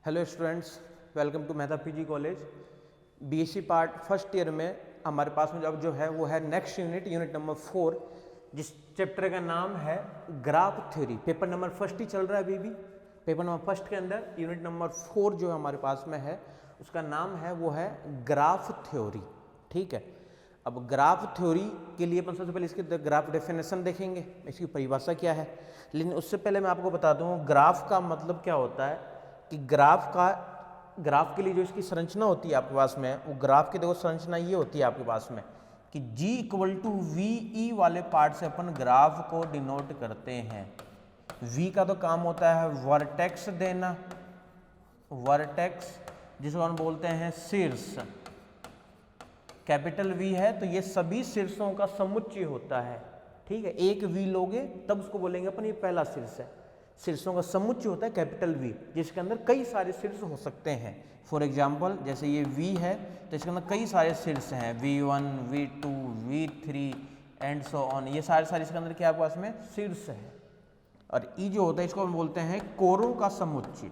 Hello students, welcome to Mehta PG college. BSc part first year में हमारे पास में अब जो है वो है नेक्स्ट यूनिट नंबर 4, जिस चैप्टर का नाम है graph theory. Paper number first ही चल रहा है अभी भी। पेपर नंबर फर्स्ट के अंदर यूनिट नंबर 4 जो हमारे पास में है उसका नाम है वो है ग्राफ थ्योरी। ठीक है, अब ग्राफ थ्योरी के लिए अपन सबसे पहले इसके ग्राफ डेफिनेशन देखेंगे, इसकी परिभाषा क्या है। लेकिन उससे पहले मैं आपको बता दूं ग्राफ का मतलब क्या होता है कि ग्राफ के लिए जो इसकी संरचना होती है आपके पास में, वो ग्राफ की देखो संरचना ये होती है आपके पास में कि G = VE वाले पार्ट से अपन ग्राफ को डिनोट करते हैं। V का तो काम होता है वर्टेक्स देना, वर्टेक्स जिसको हम बोलते हैं शीर्ष। कैपिटल V है तो ये सभी शीर्षों का समुच्चय होता है। ठीक है, एक V लोगे तब उसको बोलेंगे अपन ये पहला शीर्ष है। शीर्षों का समुच्चय होता है कैपिटल V, जिसके अंदर कई सारे शीर्ष हो सकते हैं। फॉर एग्जाम्पल जैसे ये V है तो इसके अंदर कई सारे शीर्ष हैं, V1, V2, V3 and so on. ये सारे इसके अंदर क्या आपके पास में शीर्ष है। और E जो होता है इसको हम बोलते हैं कोरों का समुच्चय,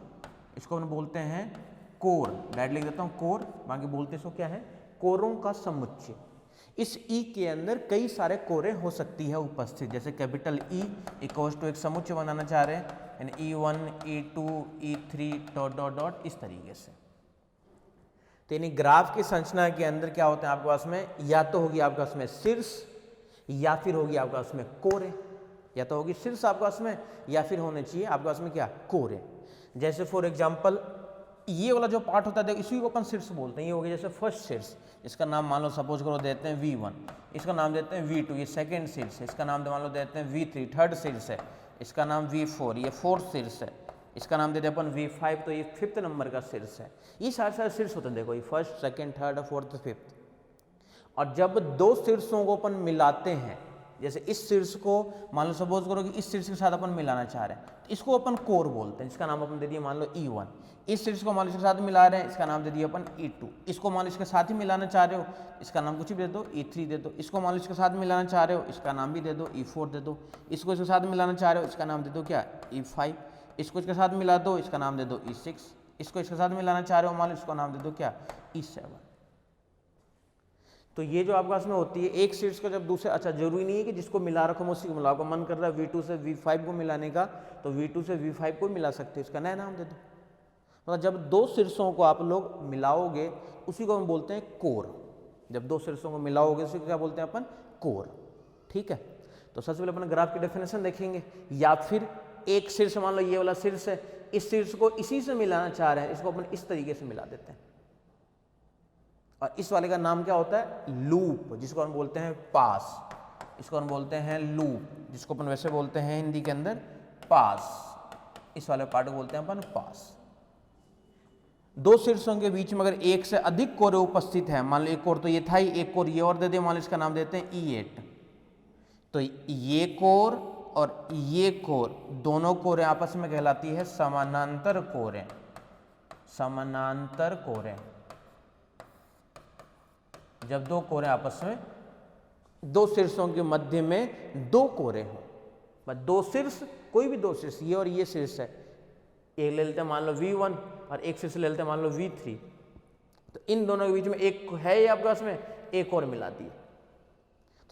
इसको हम बोलते हैं कोर। डायरेक्ट लिख देता हूँ कोर, बाकी बोलते इसको क्या है कोरों का समुच्चय। इस E के अंदर कई सारे कोरें हो सकती है उपस्थित, जैसे कैपिटल E इक्वल्स टू एक समुच्चय बनाना चाह रहे हैं यानी E1, E2, E3 dot dot dot इस तरीके से। तो यानी ग्राफ की संरचना के अंदर क्या होते हैं आपके पास में, या तो होगी आपके पास में शीर्ष या फिर होगी आपके पास में कोरे। या तो होगी शीर्ष आपके पास में या फिर होने चाहिए आपके पास में क्या कोरे। जैसे फॉर एग्जाम्पल ये वाला जो पार्ट होता है इसी को अपन शीर्ष बोलते हैं। ये हो गया जैसे फर्स्ट शीर्ष, इसका नाम मान लो सपोज करो देते हैं V1, इसका नाम देते हैं V2, ये सेकंड शीर्ष है, इसका नाम मान लो देते हैं V3, थर्ड शीर्ष है, इसका नाम V4, ये फोर्थ शीर्ष है, इसका नाम देते हैं अपन V5, तो ये फिफ्थ नंबर का शीर्ष है। ये सारे शीर्ष होते हैं, देखो ये first, second, third, fourth, fifth. और जब दो शीर्षों को अपन मिलाते हैं, जैसे इस शीर्ष को मान लो सपोज करो कि इस शीर्ष के साथ अपन मिलाना चाह रहे हैं, तो इसको अपन कोर बोलते हैं, इसका नाम अपन दे दिए मान लो E1। इस शीर्ष को मान लो इसके साथ मिला रहे हैं, इसका नाम दे दिया अपन E2। इसको मान लो इसके साथ ही मिलाना चाह रहे हो, इसका नाम कुछ भी दे दो E3 दे दो। इसको मान लो इसके साथ मिलाना चाह रहे हो, इसका नाम भी दे दो E4 दे दो। इसको इसके साथ मिलाना चाह रहे हो, इसका नाम दे दो क्या E5। इसको इसके साथ मिला दो, इसका नाम दे दो E6। इसको इसके साथ मिलाना चाह रहे हो मान लो, इसका नाम दे दो क्या E7। तो ये जो आपके पास में होती है एक शीर्ष का जब दूसरे, अच्छा जरूरी नहीं है कि जिसको मिला रखो उसी को मिलाओ। मन कर रहा है V2 से V5 को मिलाने का तो V2 से V5 को मिला सकते हो, इसका नया नाम दे दो। मतलब जब दो शीर्षों को आप लोग मिलाओगे उसी को हम बोलते हैं कोर। जब दो शीर्षों को मिलाओगे उसी को क्या बोलते हैं अपन कोर। ठीक है, तो सबसे पहले अपन ग्राफ की डेफिनेशन देखेंगे। या फिर एक शीर्ष मान लो ये वाला शीर्ष है, इस शीर्ष को इसी से मिलाना चाह रहे हैं, इसको अपन इस तरीके से मिला देते हैं। और इस वाले का नाम क्या होता है लूप, जिसको हम बोलते हैं पास। इसको हम बोलते हैं लूप, जिसको अपन वैसे बोलते हैं हिंदी के अंदर पास। इस वाले पार्ट को बोलते हैं अपन पास। दो शीर्षों के बीच में अगर एक से अधिक कोरे उपस्थित है, मान लो एक कोर तो ये था ही, एक कोर ये और दे दे, मान लो इसका नाम देते हैं E8। तो ये कोर और ये कोर दोनों कोरें आपस में कहलाती है समानांतर कोरें। समानांतर कोरें, जब दो कोरे आपस में, दो शीर्षों के मध्य में दो कोरे हो, दो शीर्ष, कोई भी दो शीर्ष, ये और ये शीर्ष है, एक ले लेते हैं मान लो V1 और एक शीर्ष ले लेते हैं मान लो V3। तो इन दोनों के बीच में एक है ये आपके पास में, एक और मिला दी,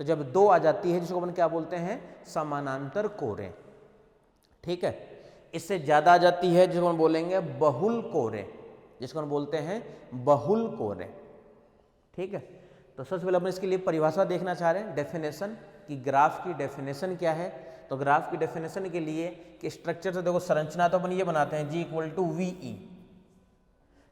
तो जब दो आ जाती है जिसको अपन क्या बोलते हैं समानांतर कोरे। ठीक है, इससे ज्यादा आ जाती है जिसको हम बोलेंगे बहुल कोरे, जिसको हम बोलते हैं बहुल कोरे। ठीक है, तो सबसे पहले अपन इसके लिए परिभाषा देखना चाह रहे हैं, डेफिनेशन कि ग्राफ की डेफिनेशन क्या है। तो ग्राफ की डेफिनेशन के लिए कि स्ट्रक्चर से देखो संरचना तो अपन ये बनाते हैं G = VE,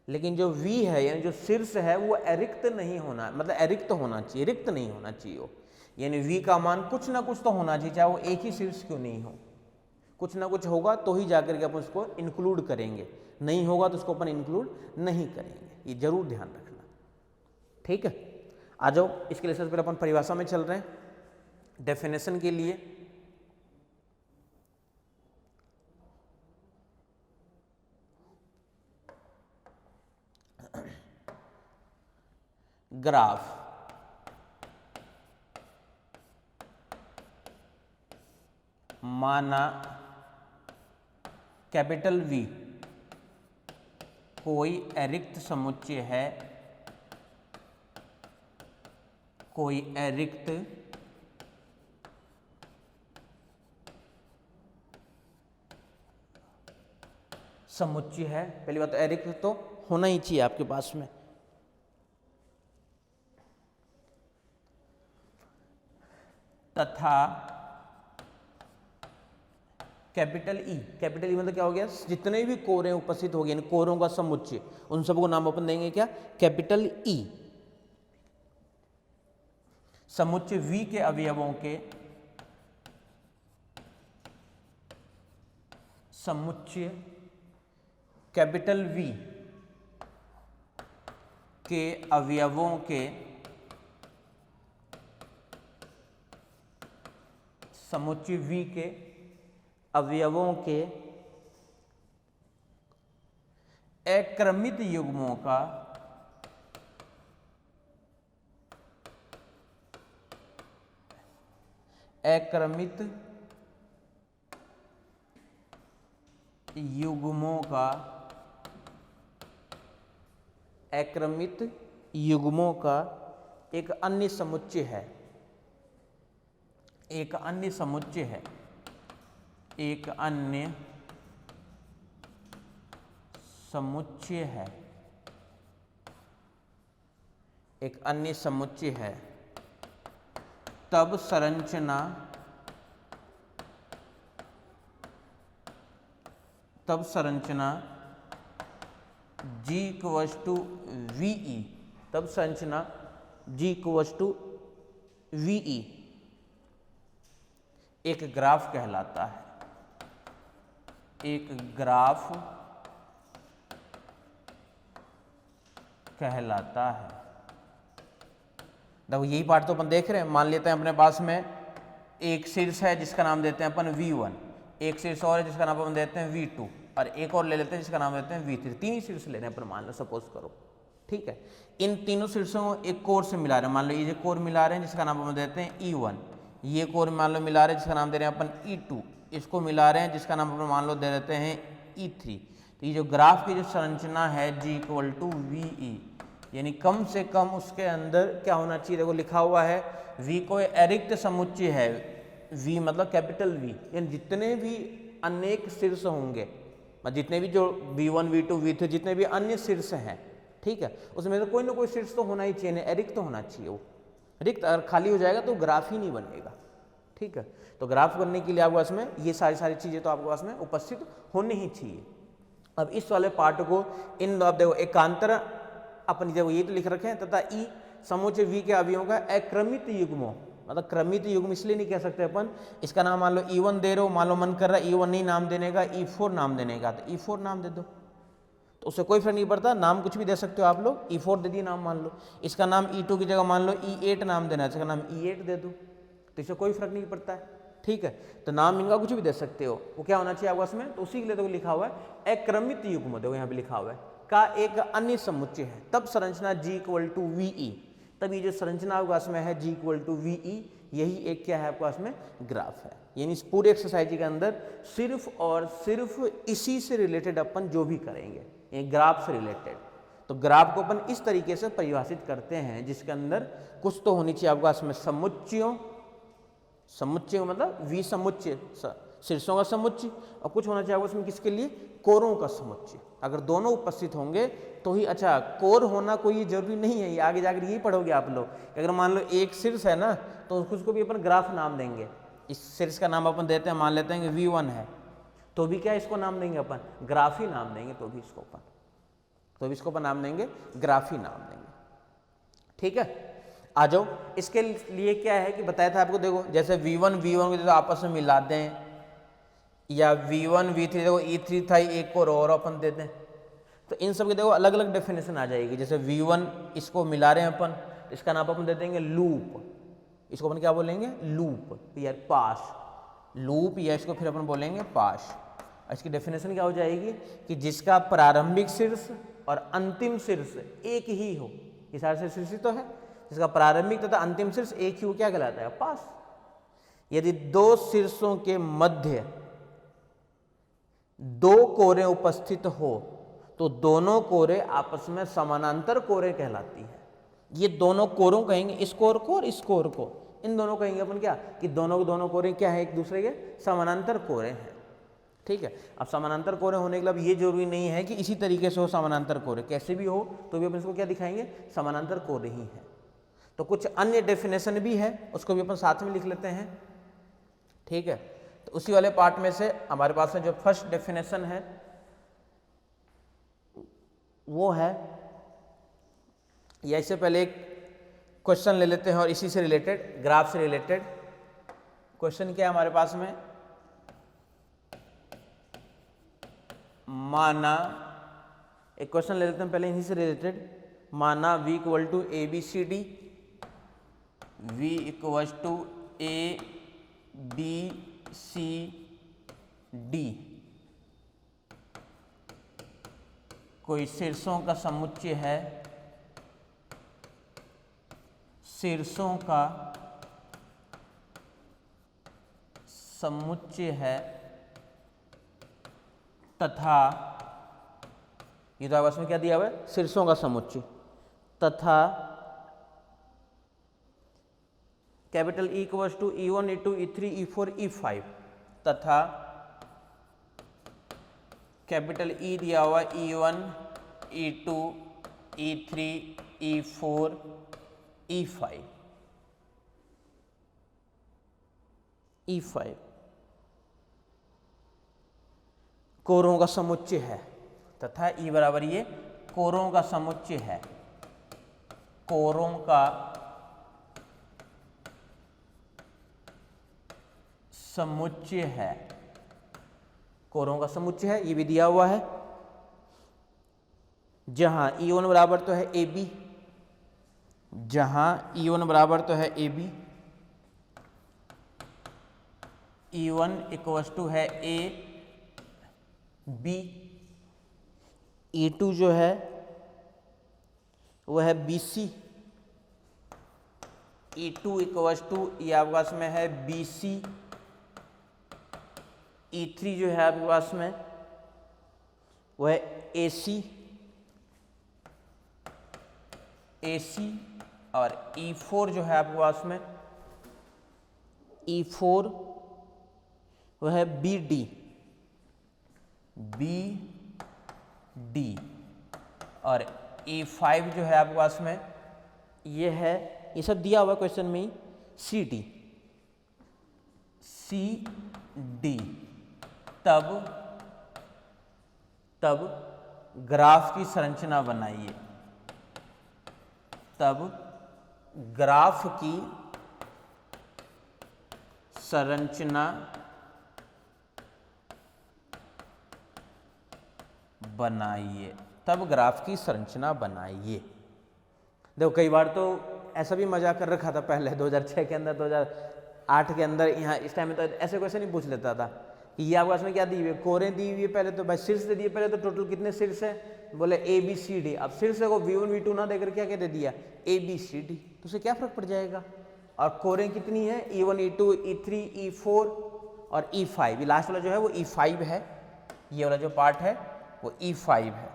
लेकिन जो V है यानी जो शीर्ष है वो अरिक्त नहीं होना, मतलब अरिक्त होना चाहिए, रिक्त नहीं होना चाहिए वो। यानी V का मान कुछ ना कुछ तो होना चाहिए, चाहे वो एक ही शीर्ष क्यों नहीं हो, कुछ ना कुछ होगा तो ही जाकर के अपन उसको इंक्लूड करेंगे, नहीं होगा तो उसको अपन इंक्लूड नहीं करेंगे, ये जरूर ध्यान रखना। ठीक है, आ जाओ इसके लिए सबसे पहले अपन परिभाषा में चल रहे हैं डेफिनेशन के लिए। ग्राफ माना कैपिटल V कोई अरिक्त समुच्चय है, कोई अरिक्त समुच्चय है। पहली बात तो अरिक्त तो होना ही चाहिए आपके पास में। तथा कैपिटल ई, कैपिटल ई मतलब क्या हो गया, जितने भी कोरें उपस्थित हो गए, कोरों का समुच्चय, उन सबको नाम अपन देंगे क्या, कैपिटल ई। समुच्चय वी के अवयवों के, समुच्चय कैपिटल वी के अवयवों के, समुच्चय वी के अवयवों के अक्रमित युग्मों का अक्रमित युग्मों का अक्रमित युग्मों का एक अन्य समुच्चय है, एक अन्य समुच्चय है, एक अन्य समुच्चय है, एक अन्य समुच्चय है, तब संरचना, तब संरचना G इक्वल्स टू VE, तब संरचना G इक्वल्स टू VE एक ग्राफ कहलाता है, एक ग्राफ कहलाता है। देखो यही पार्ट तो अपन देख रहे हैं। मान लेते हैं अपने पास में एक शीर्ष है जिसका नाम देते हैं अपन V1, एक शीर्ष और है जिसका नाम अपन देते हैं V2, और एक और ले लेते हैं जिसका नाम देते हैं V3। तीन ही शीर्ष ले रहे हैं अपन, मान लो सपोज करो, ठीक है। इन तीनों शीर्षों को एक कोर से मिला रहे हैं, मान लो ये कोर मिला रहे हैं जिसका नाम अपन देते हैं E1, ये कोर मान लो मिला रहे हैं जिसका नाम दे रहे हैं अपन E2, इसको मिला रहे हैं जिसका नाम अपन मान लो दे देते हैं E3। तो ये जो ग्राफ की जो संरचना है G इक्वल टू VE, यानी कम से कम उसके अंदर क्या होना चाहिए, देखो लिखा हुआ है V कोई अरिक्त समुच्चय है, V मतलब कैपिटल V, यानी जितने भी अनेक शीर्ष होंगे, जितने भी जो V1 V2 V3 जितने भी अन्य शीर्ष हैं, ठीक है, उसमें तो कोई ना कोई शीर्ष तो होना ही चाहिए, अरिक्त तो होना चाहिए। वो रिक्त अगर खाली हो जाएगा तो ग्राफ ही नहीं बनेगा, ठीक है। तो ग्राफ बनने के लिए आपके पास में ये सारी चीजें तो आपके पास में उपस्थित होनी ही चाहिए। अब इस वाले पार्ट को इन, अब देखो एकांतर अपन देखो ये तो लिख रखे हैं, तथा ई समुच्चय V के अवयवों का अक्रमित युग्मों, मतलब क्रमित युग्म इसलिए नहीं कह सकते अपन, इसका नाम मान लो E1 दे रहे हो, मान लो मन कर रहा है E1 नहीं नाम देने का, E4 नाम देने का, तो E4 नाम दे दो, तो उससे कोई फर्क नहीं पड़ता, नाम कुछ भी दे सकते हो आप लोग। E4 दे दिए नाम, मान लो इसका नाम E2 की जगह मान लो E8 नाम देना है, इसका नाम E8 दे दो, तो इससे कोई फर्क नहीं पड़ता है, ठीक है। तो नाम इनका कुछ भी दे सकते हो, वो क्या होना चाहिए आपस में, तो उसी के लिए तो लिखा हुआ है अक्रमित युग्म, देखो यहाँ पे लिखा हुआ है का एक अन्य समुच्चय है, तब संरचना G इक्वल टू VE, तब ये जो संरचना आपके पास में है G इक्वल टू VE, यही एक क्या है आपके पास में ग्राफ है। यानी इस पूरे एक्सरसाइज के अंदर सिर्फ और सिर्फ इसी से रिलेटेड अपन जो भी करेंगे, ये ग्राफ से रिलेटेड, तो ग्राफ को अपन इस तरीके से परिभाषित करते हैं जिसके अंदर कुछ तो होनी चाहिए आपके पास में समुच्चयों, समुच्चय मतलब V समुच्चय शीर्षों का समुच्चय, और कुछ होना चाहिए उसमें किसके लिए, कोरों का समुच्चय। अगर दोनों उपस्थित होंगे तो ही, अच्छा कोर होना कोई जरूरी नहीं है, ये आगे जाकर यही पढ़ोगे आप लोग। अगर मान लो एक शीर्ष है ना, तो उसको भी अपन ग्राफ नाम देंगे, इस शीर्ष का नाम अपन देते हैं, मान लेते हैं कि V1 है, तो भी क्या इसको नाम देंगे अपन, ग्राफ ही नाम देंगे, तो भी इसको अपन नाम देंगे ग्राफ ही नाम देंगे, ठीक है। आ जाओ, इसके लिए क्या है कि बताया था आपको, देखो जैसे V1 को जो आपस में मिलाते हैं, या V1 V3 देखो E3 था, एक और अपन देते हैं, तो इन सब के देखो अलग अलग डेफिनेशन आ जाएगी। जैसे V1 इसको मिला रहे हैं अपन, इसका नाम अपन दे देंगे लूप, इसको अपन क्या बोलेंगे, लूप या पास, लूप, या इसको फिर अपन बोलेंगे पास। इसकी डेफिनेशन क्या हो जाएगी कि जिसका प्रारंभिक शीर्ष और अंतिम शीर्ष एक ही हो, ये सारे शीर्ष तो है, जिसका प्रारंभिक तथा अंतिम शीर्ष एक ही हो, क्या कहलाता है, पास। यदि दो शीर्षों के मध्य दो कोरें उपस्थित हो तो दोनों कोरे आपस में समानांतर कोरे कहलाती है। ये दोनों कोरों कहेंगे, इस कोर को और इस कोर को, इन दोनों कहेंगे अपन क्या कि दोनों कोरे क्या है, एक दूसरे के समानांतर कोरे हैं। ठीक है, अब समानांतर कोरे होने के लिए ये जरूरी नहीं है कि इसी तरीके से हो समानांतर कोरे, कैसे भी हो तो भी अपन इसको क्या दिखाएंगे, समानांतर कोरे ही है। तो कुछ अन्य डेफिनेशन भी है, उसको भी अपन साथ में लिख लेते हैं। ठीक है, तो उसी वाले पार्ट में से हमारे पास में जो फर्स्ट डेफिनेशन है वो है, या इससे पहले एक क्वेश्चन ले लेते हैं और इसी से रिलेटेड, ग्राफ से रिलेटेड क्वेश्चन क्या है हमारे पास में, माना एक क्वेश्चन ले लेते हैं पहले इन्हीं से रिलेटेड, माना v equal to A B C D, v equal to A B C D कोई शीर्षों का समुच्चय है, शीर्षों का समुच्चय है तथा, ये तो आपस में क्या दिया हुआ है, शीर्षों का समुच्चय, तथा capital E equal to E1 E2 E3 E4 E5 तथा कैपिटल E दिया हुआ E1 E2 E3 E4 E5 E5 कोरों का समुच्चय है, तथा E बराबर ये कोरों का समुच्चय है, कोरों का समुच्चय है, कोरों का समुच्चय है, ये भी दिया हुआ है, जहां E1 बराबर तो है AB, जहां E1 बराबर तो है AB, E1 इक्वल टू है A B, E2 जो है वो है BC, E2 इक्वल टू ये आपके पास में है BC, E3 जो है आपके पास में वो है AC और E4 जो है आपके पास में E4 वो है BD और E5 जो है आपके पास में ये है, ये सब दिया हुआ क्वेश्चन में ही, CD तब ग्राफ की संरचना बनाइए, तब ग्राफ की संरचना बनाइए, तब ग्राफ की संरचना बनाइए। देखो कई बार तो ऐसा भी मजाक कर रखा था पहले 2006 के अंदर, 2008 के अंदर, यहाँ इस टाइम में तो ऐसे क्वेश्चन ही पूछ लेता था कि ये आपके पास में क्या दी हुई है, कोरें दी हुई है, पहले तो भाई शीर्ष दे दिए, पहले तो टोटल कितने शीर्ष है, बोले ABCD, अब शीर्ष को V1 V2 ना देकर क्या क्या दे दिया, ABCD, तो उसे क्या फर्क पड़ जाएगा। और कोरें कितनी है, E1 E2 E3 E4 और E5, लास्ट वाला जो है वो E5 है, ये वाला जो पार्ट है वो E5 है,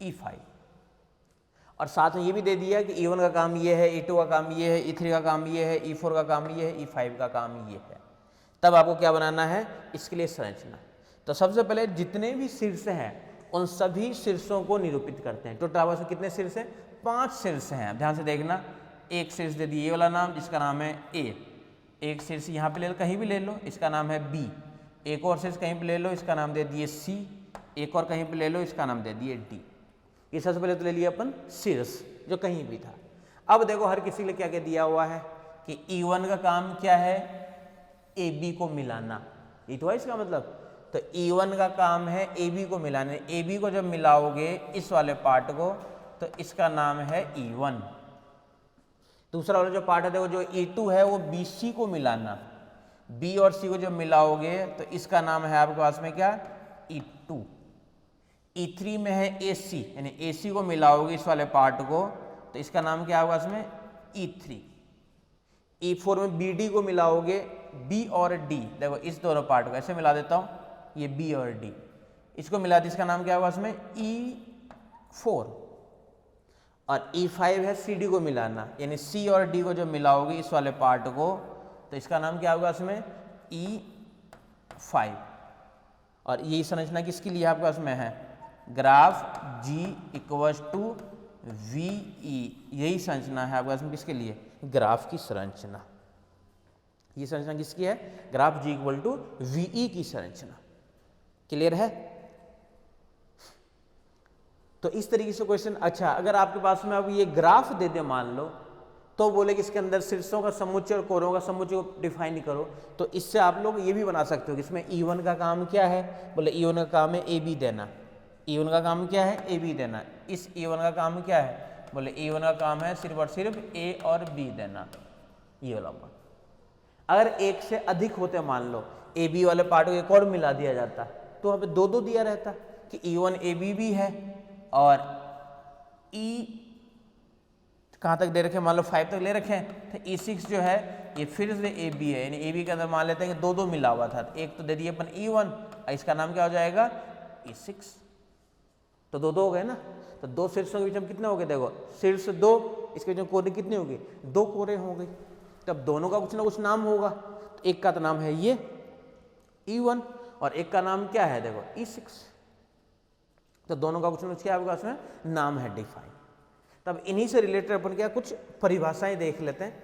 E5। और साथ में ये भी दे दिया कि E1 का काम ये है, E2 का काम ये है, E3 का काम ये है, E4 का काम ये है, E5 का काम ये है। तब आपको क्या बनाना है, इसके लिए संरचना। तो सबसे पहले जितने भी शीर्ष हैं उन सभी शीर्षों को निरूपित करते हैं। टोटल आपस में कितने शीर्ष हैं, 5 शीर्ष हैं। ध्यान से देखना, एक शीर्ष दे दिए ये वाला नाम जिसका नाम है A, एक शीर्ष यहाँ पे ले लो, कहीं भी ले लो, इसका नाम है B, एक और शीर्ष कहीं पे ले लो, इसका नाम दे दिए C, एक और कहीं पे ले लो, इसका नाम दे दिए D। ये सबसे पहले तो ले लिया अपन शीर्ष जो कहीं भी था। अब देखो हर किसी के लिए क्या क्या दिया हुआ है कि E1 का काम क्या है, AB को मिलाना, ये तो है इसका मतलब। तो E1 का काम है AB को मिलाना, AB को जब मिलाओगे इस वाले पार्ट को तो इसका नाम है E1। दूसरा वाला जो पार्ट है देखो, जो E2 है वो BC को मिलाना, B और C को जब मिलाओगे तो इसका नाम है आपके पास में क्या, E2। E3 में है AC, यानी AC को मिलाओगे इस वाले पार्ट को तो इसका नाम क्या होगा इसमें, E3। E4 में BD को मिलाओगे, B और D, देखो इस दोनों पार्ट को ऐसे मिला देता हूँ, ये B और D, इसको मिला दी, इसका नाम क्या होगा इसमें E4, और E5 है CD को मिलाना, यानी C और D को जो मिलाओगे इस वाले पार्ट को, तो इसका नाम क्या होगा इसमें E5। और ये संरचना किसके लिए आपके पास में है, graph G equals to VE, यही संरचना है आपके पास में किसके लिए, ग्राफ की संरचना। ये संरचना किसकी है, graph G equal to VE की संरचना। क्लियर है? तो इस तरीके से क्वेश्चन। अच्छा, अगर आपके पास में अब ये ग्राफ दे दे मान लो, तो बोले कि इसके अंदर शीर्षों का समुच्चय और कोरों का समुच्चय को डिफाइन करो, तो इससे आप लोग ये भी बना सकते हो कि इसमें E1 का काम क्या है, बोले E1 का काम है AB देना। E1 का काम क्या है, AB देना। इस E1 का काम क्या है, बोले E1 का काम है सिर्फ और सिर्फ A और B देना, ये वाला पार्ट। अगर एक से अधिक होते मान लो, AB वाले पार्ट को एक और मिला दिया जाता, तो वहाँ पे दो दो दिया रहता कि E1 AB भी है और E कहाँ तक दे रखे, मान लो 5 तक ले रखे हैं, तो E6 जो है ये फिर से AB है, यानी AB के अंदर मान लेते हैं कि दो दो मिला हुआ था, तो एक तो दे दिए अपन E1, इसका नाम क्या हो जाएगा E6, तो दो दो हो गए ना। तो दो शीर्षों के बीच में कितने हो गए, देखो शीर्ष 2, इसके बीच में कोरे कितने हो गए, 2 कोरे हो गए। तब दोनों का कुछ ना कुछ नाम होगा, तो एक का तो नाम है ये E1 और एक का नाम क्या है, देखो E6, तो दोनों का कुछ ना कुछ क्या होगा उसमें नाम है डिफाइन। तब इन्हीं से रिलेटेड अपन क्या कुछ परिभाषाएं देख लेते हैं।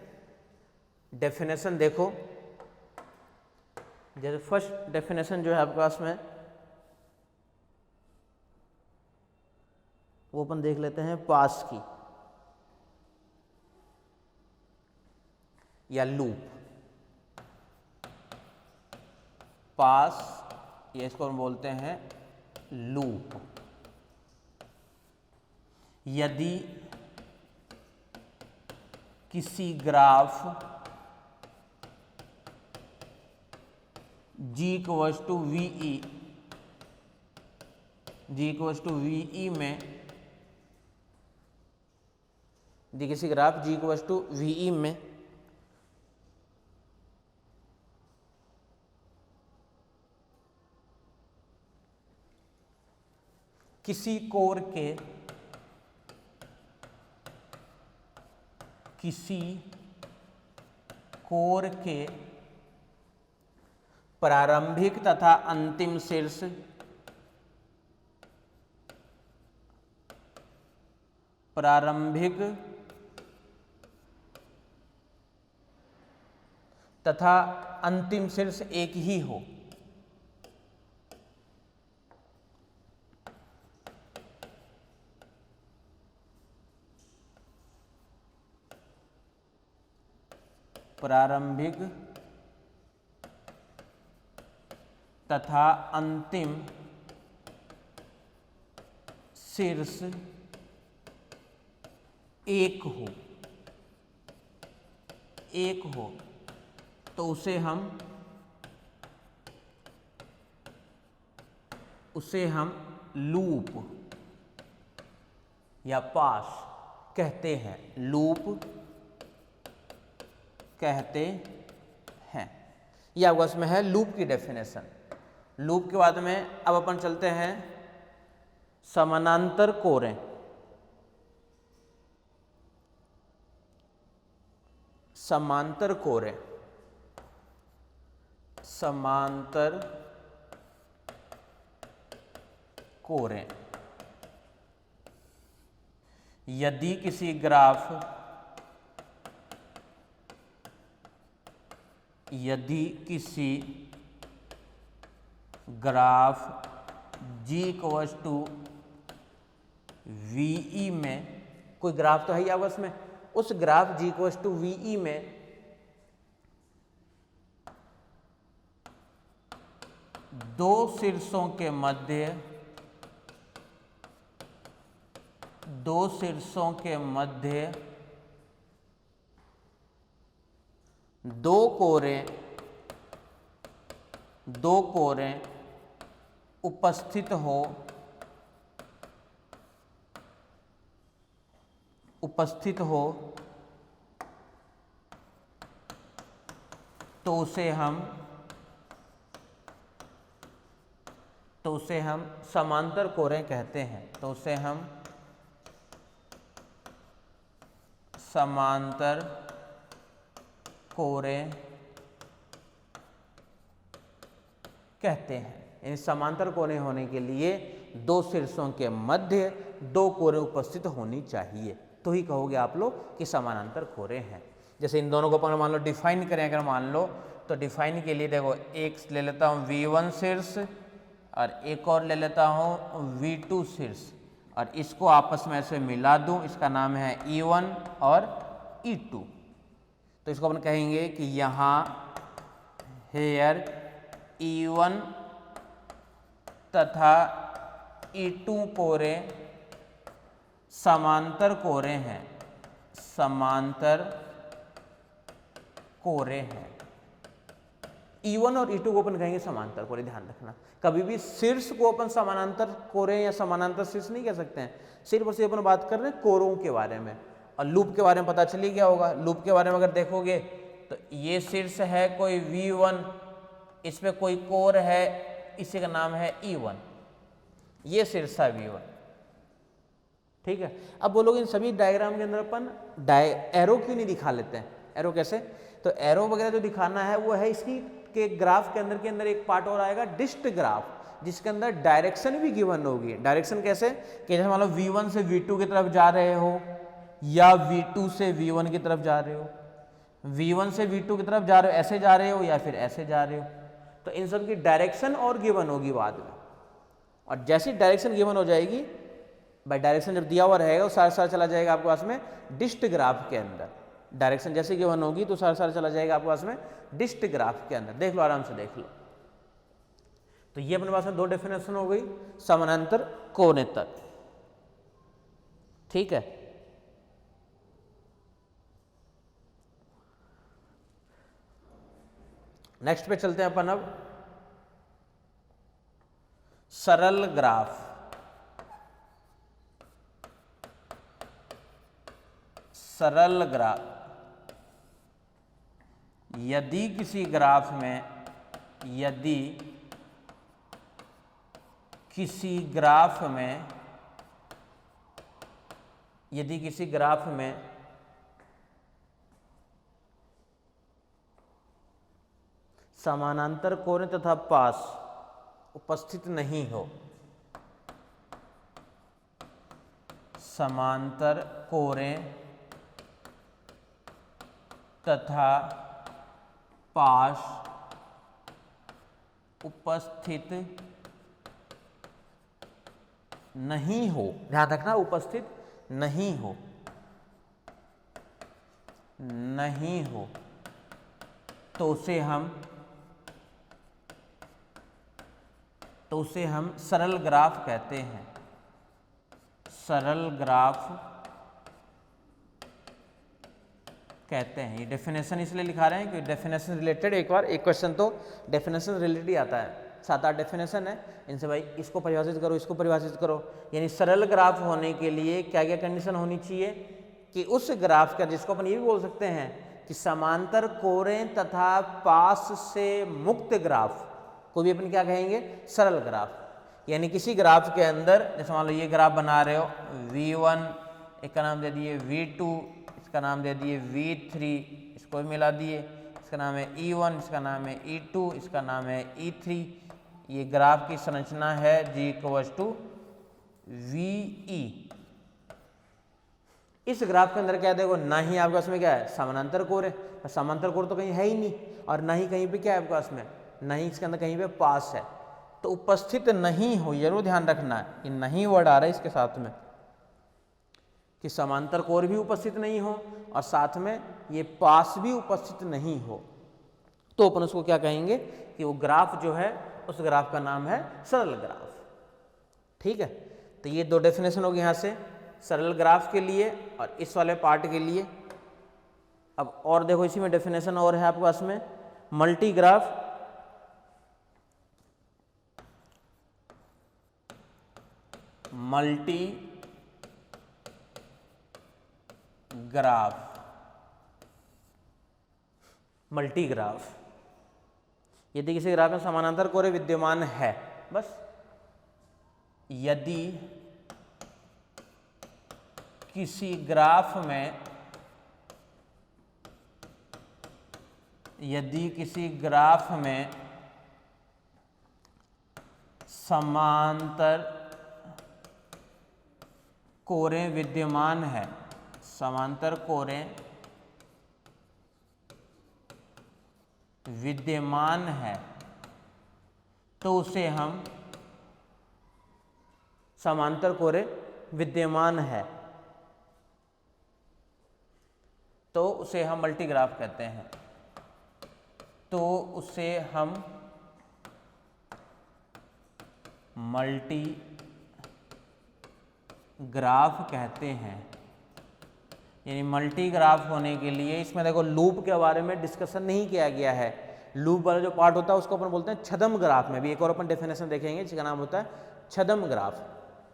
डेफिनेशन देखो, जैसे फर्स्ट डेफिनेशन जो है आपके पास में, वो अपन देख लेते हैं पास की या लूप। पास, ये इसको हम बोलते हैं लूप। यदि किसी graph G equals to VE, G equals to VE में, यदि किसी graph G equals to VE में किसी कोर के प्रारंभिक तथा अंतिम शीर्ष प्रारंभिक तथा अंतिम शीर्ष एक ही हो, प्रारंभिक तथा अंतिम शीर्ष एक हो, तो उसे हम लूप या पास कहते हैं, लूप कहते हैं। यह आपका इसमें है लूप की डेफिनेशन। लूप के बाद में अब अपन चलते हैं समानांतर कोरें। समांतर कोरें, समांतर कोरें। यदि किसी graph G equals to VE में, कोई ग्राफ तो है ही आपस में, उस graph G equals to VE में दो शीर्षों के मध्य दो कोरें उपस्थित हो तो तो उसे हम समांतर कोरे कहते हैं, तो उसे हम समांतर कोरे कहते हैं। इन समांतर कोरे होने के लिए दो शीर्षों के मध्य दो कोरे उपस्थित होनी चाहिए, तो ही कहोगे आप लोग कि समानांतर कोरे हैं। जैसे इन दोनों को अपन मान लो डिफाइन करें, अगर मान लो तो डिफाइन के लिए देखो एक ले लेता हूँ V1 शीर्ष और एक और ले लेता हूँ V2 शीर्ष, और इसको आपस में ऐसे मिला दूं, इसका नाम है E1 और E2। तो इसको अपन कहेंगे कि यहाँ हेयर E1 तथा E2 कोरे समांतर कोरे हैं, समांतर कोरे हैं। E1 और E2 को अपन कहेंगे समांतर कोरे, ध्यान रखना। कभी भी शीर्ष को अपन समानांतर कोरे या समानांतर शीर्ष नहीं कह सकते हैं, सिर्फ और सिर्फ अपन बात कर रहे हैं कोरों के बारे में। और लूप के बारे में पता चल ही गया होगा। लूप के बारे में अगर देखोगे तो ये शीर्ष है कोई V1, इस पे कोई कोर है, इसी का नाम है E1, ये शीर्ष है V1, ठीक है। अब बोलोगे इन सभी डायग्राम के अंदर अपन एरो क्यों नहीं दिखा लेते हैं? एरो कैसे? तो एरो वगैरह जो दिखाना है वो है इसकी के ग्राफ के अंदर एक पार्ट और आएगा डिस्ट ग्राफ, जिसके अंदर डायरेक्शन भी गिवन होगी। डायरेक्शन कैसे? कि जैसे मान लो V1 से V2 की तरफ जा रहे हो या V2 से V1 की तरफ जा रहे हो, V1 से V2 की तरफ जा रहे हो, ऐसे जा रहे हो या फिर ऐसे जा रहे हो, तो इन सब की डायरेक्शन और गिवन होगी बाद में। और जैसी डायरेक्शन गिवन हो जाएगी, बाय डायरेक्शन जब दिया हुआ रहेगा वो सारा सारा चला जाएगा आपके पास में डिस्ट ग्राफ के अंदर। डायरेक्शन जैसे गिवन होगी तो सारा सारा चला जाएगा आपके पास में डिस्ट ग्राफ के अंदर। देख लो, आराम से देख लो। तो ये अपने पास में दो डेफिनेशन हो गई समानांतर कोने तक, ठीक है। नेक्स्ट पे चलते हैं अपन अब सरल ग्राफ। सरल ग्राफ, यदि किसी ग्राफ में समानांतर कोने तथा पास उपस्थित नहीं हो, समांतर कोने तथा पास उपस्थित नहीं हो, ध्यान रखना, उपस्थित नहीं हो, तो उसे हम सरल ग्राफ कहते हैं। सरल ग्राफ कहते हैं। ये डेफिनेशन इसलिए लिखा रहे हैं कि डेफिनेशन रिलेटेड एक क्वेश्चन तो डेफिनेशन रिलेटेड ही आता है। 7-8 डेफिनेशन है, इनसे भाई इसको परिभाषित करो, इसको परिभाषित करो। यानी सरल ग्राफ होने के लिए क्या क्या कंडीशन होनी चाहिए कि उस ग्राफ का, जिसको अपन ये भी बोल सकते हैं कि समांतर कोरे तथा पास से मुक्त ग्राफ को भी अपन क्या कहेंगे? सरल ग्राफ। यानी किसी ग्राफ के अंदर, जैसे मान लो ये ग्राफ बना रहे हो, V1 एक का नाम दे दिए, V2 इसका नाम दे दिए, V3 इसको भी मिला दिए, इसका नाम है E1, इसका नाम है E2, इसका नाम है E3। ये ग्राफ की संरचना है G=VE। इस ग्राफ के अंदर क्या देखो, ना ही आपके पास में क्या है? समानांतर कोर है, समांतर कोर तो कहीं है ही नहीं, और ना ही कहीं पे क्या है आपके पास में, ना ही इसके अंदर कहीं पे पास है। तो उपस्थित नहीं हो, जरूर ध्यान रखना है कि नहीं वर्ड आ रहा है इसके साथ में, कि समांतर कोर भी उपस्थित नहीं हो और साथ में ये पास भी उपस्थित नहीं हो, तो अपन उसको क्या कहेंगे कि वो ग्राफ जो है, उस ग्राफ का नाम है सरल ग्राफ, ठीक है। तो ये दो डेफिनेशन होगी यहाँ से सरल ग्राफ के लिए और इस वाले पार्ट के लिए। अब और देखो, इसी में डेफिनेशन और है आपके पास में, multi graph. Multi graph, multi graph, यदि किसी ग्राफ में समानांतर कोरे विद्यमान है, बस यदि किसी ग्राफ में समांतर कोरें विद्यमान है, समांतर कोरें विद्यमान है, तो उसे हम समांतर कोरें विद्यमान है तो उसे हम मल्टीग्राफ कहते हैं। तो उसे हम मल्टीग्राफ कहते हैं। यानी मल्टीग्राफ होने के लिए इसमें देखो लूप के बारे में डिस्कशन नहीं किया गया है। लूप वाला जो पार्ट होता है उसको अपन बोलते हैं छद्म ग्राफ में भी एक और अपन डेफिनेशन देखेंगे जिसका नाम होता है छद्म ग्राफ।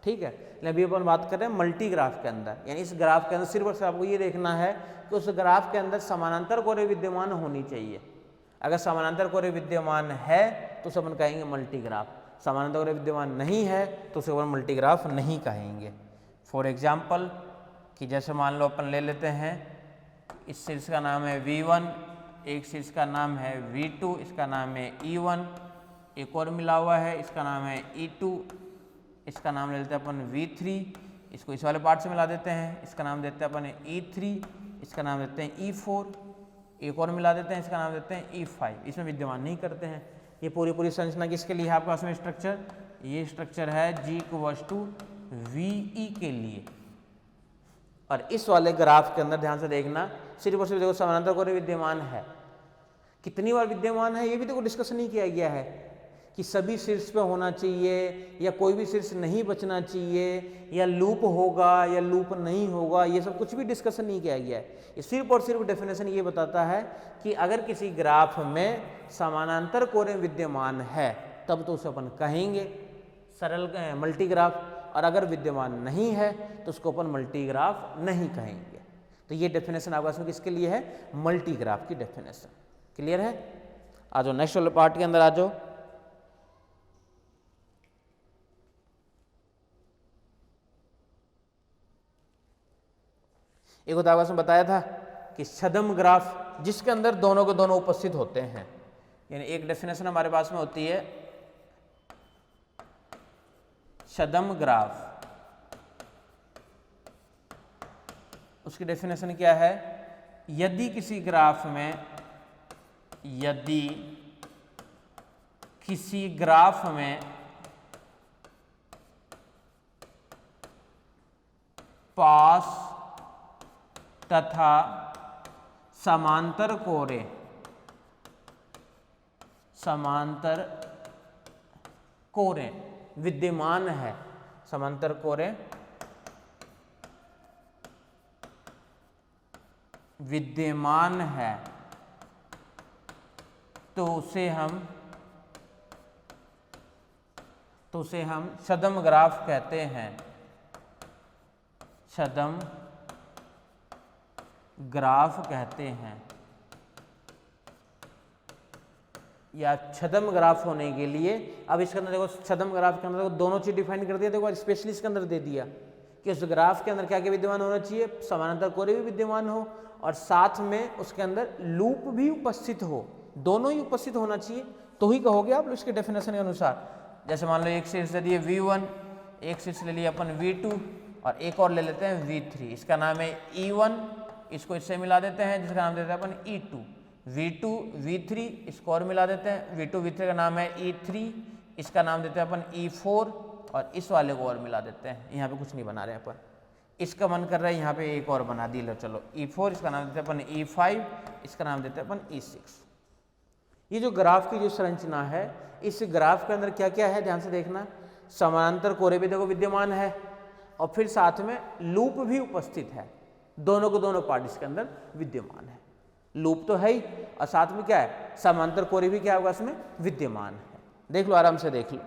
ठीक है, लेकिन अभी अपन बात कर रहे हैं मल्टीग्राफ के अंदर। यानी इस ग्राफ के अंदर सिर्फ और सिर्फ आपको ये देखना है कि उस ग्राफ के अंदर समानांतर कोरें विद्यमान होनी चाहिए। अगर समानांतर कोरें विद्यमान है तो उसे अपन कहेंगे मल्टीग्राफ, समानांतर कोरें विद्यमान नहीं है तो उसे अपन मल्टीग्राफ नहीं कहेंगे। फॉर एग्जाम्पल कि जैसे मान लो अपन ले लेते हैं इस शीर्ष का नाम है V1, एक शीर्ष का नाम है V2, इसका नाम है E1, एक और मिला हुआ है इसका नाम है E2, इसका नाम ले लेते हैं अपन V3, इसको इस वाले पार्ट से मिला देते हैं, इसका नाम देते हैं अपन E3, इसका नाम देते हैं E4, एक और मिला देते हैं इसका नाम देते हैं E5। इसमें विद्यमान नहीं करते हैं। ये पूरी संरचना किसके लिए है आपके पास में स्ट्रक्चर? ये स्ट्रक्चर है G=VE के लिए। और इस वाले ग्राफ के अंदर ध्यान से देखना, सिर्फ और सिर्फ देखो समानांतर कोरें विद्यमान है। कितनी बार विद्यमान है ये भी देखो डिस्कशन नहीं किया गया है कि सभी शीर्ष पे होना चाहिए या कोई भी शीर्ष नहीं बचना चाहिए या लूप होगा या लूप नहीं होगा, ये सब कुछ भी डिस्कशन नहीं किया गया है। ये सिर्फ और सिर्फ डेफिनेशन ये बताता है कि अगर किसी ग्राफ में समानांतर कोरें विद्यमान है तब तो उसे अपन कहेंगे सरल मल्टीग्राफ, और अगर विद्यमान नहीं है तो उसको अपन मल्टीग्राफ नहीं कहेंगे। तो ये डेफिनेशन आपके पास में किसके लिए है? मल्टीग्राफ की डेफिनेशन। क्लियर है? आ जाओ नेक्स्ट वाले पार्ट के अंदर आ जाओ। एक उदाहरण में बताया था कि छद्म ग्राफ जिसके अंदर दोनों के दोनों उपस्थित होते हैं। यानी एक डेफिनेशन हमारे पास में होती है छद्म ग्राफ, उसकी डेफिनेशन क्या है? यदि किसी ग्राफ में पास तथा समांतर कोरें विद्यमान है, समांतर कोरें विद्यमान है तो उसे हम छद्म ग्राफ कहते हैं। छद्म ग्राफ कहते हैं। या छद्म ग्राफ होने के लिए अब इसके अंदर देखो छद्म ग्राफ के अंदर देखो दोनों चीज डिफाइन कर दिया। देखो स्पेशली इसके अंदर दे दिया कि उस ग्राफ के अंदर क्या क्या विद्यमान होना चाहिए? समानांतर कोरें भी विद्यमान हो और साथ में उसके अंदर लूप भी उपस्थित हो, दोनों ही उपस्थित होना चाहिए तो ही कहोगे आप इसके डेफिनेशन के अनुसार। जैसे मान लो एक शीर्ष ले लिए V1, एक शीर्ष ले लिया अपन V2 और एक और ले लेते हैं V3, इसका नाम है E1, इसको इससे मिला देते हैं जिसका नाम देते हैं अपन E2, V2 V3 इसको और मिला देते हैं, V2 V3 का नाम है E3, इसका नाम देते हैं अपन E4 और इस वाले को और मिला देते हैं। यहाँ पे कुछ नहीं बना रहे हैं अपन, इसका मन कर रहा है यहाँ पे एक और बना दी लो, चलो E4, इसका नाम देते हैं अपन E5, इसका नाम देते हैं अपन E6। ये जो ग्राफ की जो संरचना है, इस ग्राफ के अंदर क्या क्या है ध्यान से देखना। समानांतर कोरें भी देखो विद्यमान है और फिर साथ में लूप भी उपस्थित है, दोनों को दोनों पार्ट इसके अंदर विद्यमान है। लूप तो है ही और साथ में क्या है? समांतर कोरें भी क्या होगा इसमें विद्यमान है। देख लो आराम से देख लो।